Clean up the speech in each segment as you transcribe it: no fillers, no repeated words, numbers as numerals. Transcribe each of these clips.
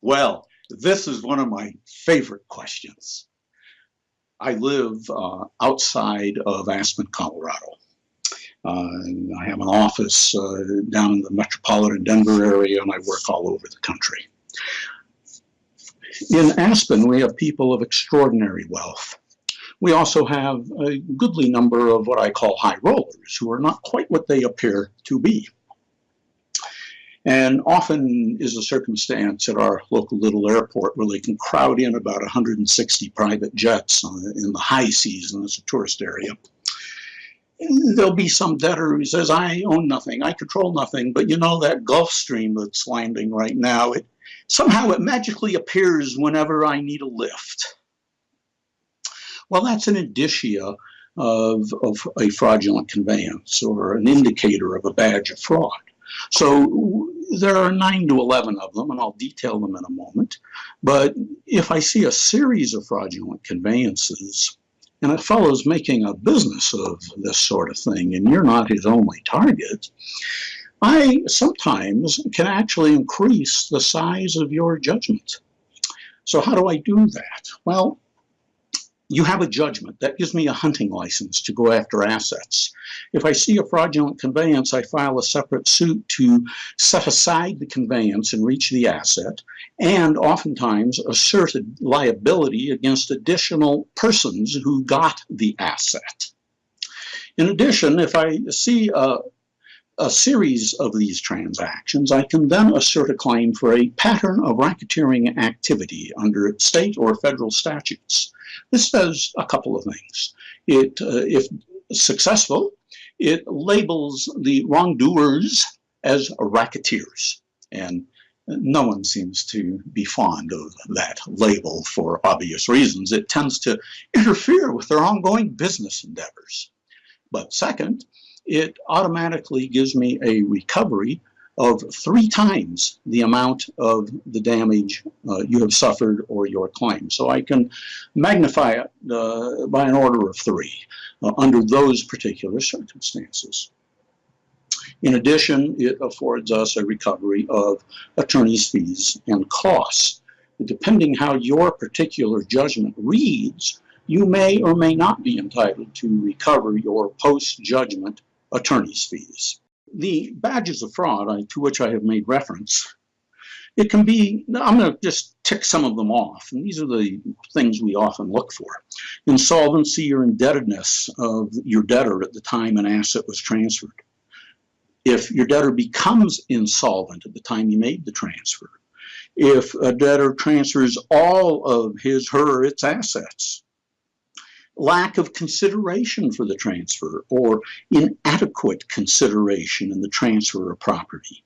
Well, this is one of my favorite questions. I live outside of Aspen, Colorado. I have an office down in the metropolitan Denver area, and I work all over the country. In Aspen, we have people of extraordinary wealth. We also have a goodly number of what I call high rollers, who are not quite what they appear to be. And often is a circumstance at our local little airport where they can crowd in about 160 private jets in the high season as a tourist area. And there'll be some debtor who says, I own nothing, I control nothing, but you know that Gulf Stream that's landing right now, somehow it magically appears whenever I need a lift. Well, that's an indicia of a fraudulent conveyance or an indicator of a badge of fraud. So there are 9 to 11 of them, and I'll detail them in a moment. But if I see a series of fraudulent conveyances, and a fellow's making a business of this sort of thing, and you're not his only target, I sometimes can actually increase the size of your judgment. So how do I do that? Well, you have a judgment. That gives me a hunting license to go after assets. If I see a fraudulent conveyance, I file a separate suit to set aside the conveyance and reach the asset, and oftentimes asserted liability against additional persons who got the asset. In addition, if I see a series of these transactions, I can then assert a claim for a pattern of racketeering activity under state or federal statutes. This does a couple of things. If successful, it labels the wrongdoers as racketeers, and no one seems to be fond of that label for obvious reasons. It tends to interfere with their ongoing business endeavors. But second, it automatically gives me a recovery of 3 times the amount of the damage you have suffered or your claim. So I can magnify it by an order of 3 under those particular circumstances. In addition, it affords us a recovery of attorney's fees and costs. Depending how your particular judgment reads, you may or may not be entitled to recover your post-judgment attorney's fees. The badges of fraud to which I have made reference, it can be, I'm going to just tick some of them off, and these are the things we often look for. Insolvency or indebtedness of your debtor at the time an asset was transferred. If your debtor becomes insolvent at the time you made the transfer. If a debtor transfers all of his, her, or its assets. Lack of consideration for the transfer or inadequate consideration in the transfer of property.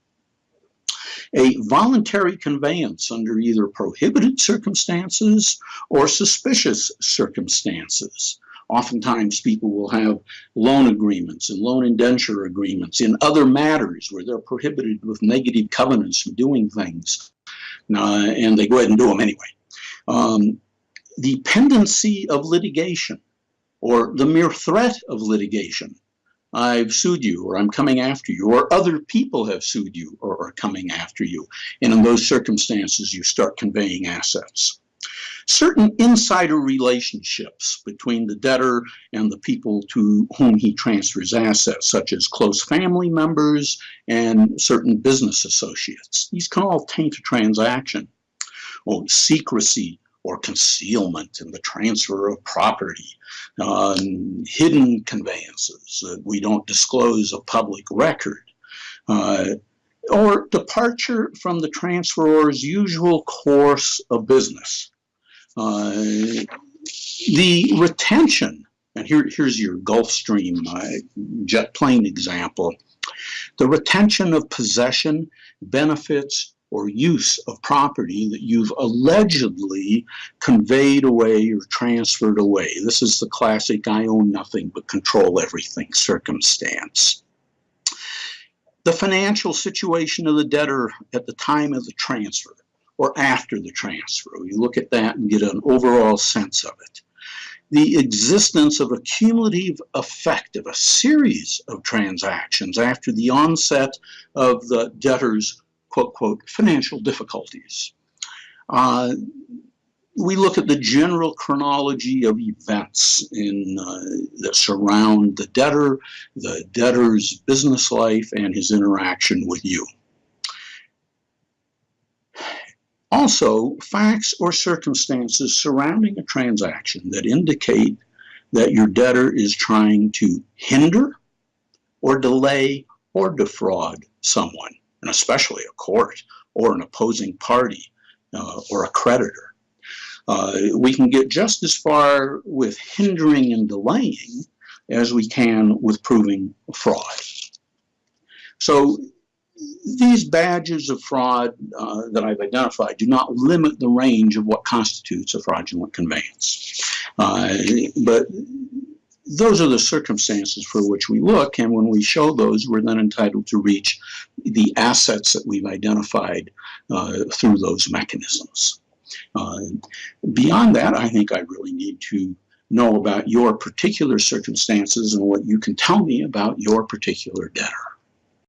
A voluntary conveyance under either prohibited circumstances or suspicious circumstances. Oftentimes people will have loan agreements and loan indenture agreements in other matters where they're prohibited with negative covenants from doing things, and they go ahead and do them anyway. The pendency of litigation or the mere threat of litigation. I've sued you, or I'm coming after you, or other people have sued you or are coming after you. And in those circumstances, you start conveying assets. Certain insider relationships between the debtor and the people to whom he transfers assets, such as close family members and certain business associates. These can all taint a transaction. Or secrecy or concealment in the transfer of property, hidden conveyances that we don't disclose a public record, or departure from the transferor's usual course of business. The retention, and here's your Gulfstream jet plane example, the retention of possession, benefits, or use of property that you've allegedly conveyed away or transferred away. This is the classic I own nothing but control everything circumstance. The financial situation of the debtor at the time of the transfer or after the transfer. You look at that and get an overall sense of it. The existence of a cumulative effect of a series of transactions after the onset of the debtor's quote, quote, financial difficulties. We look at the general chronology of events that surround the debtor's business life, and his interaction with you. Also, facts or circumstances surrounding a transaction that indicate that your debtor is trying to hinder or delay or defraud someone, and especially a court or an opposing party or a creditor. We can get just as far with hindering and delaying as we can with proving fraud. So these badges of fraud that I've identified do not limit the range of what constitutes a fraudulent conveyance. But those are the circumstances for which we look, and when we show those, we're then entitled to reach the assets that we've identified through those mechanisms. Beyond that, I think I really need to know about your particular circumstances and what you can tell me about your particular debtor.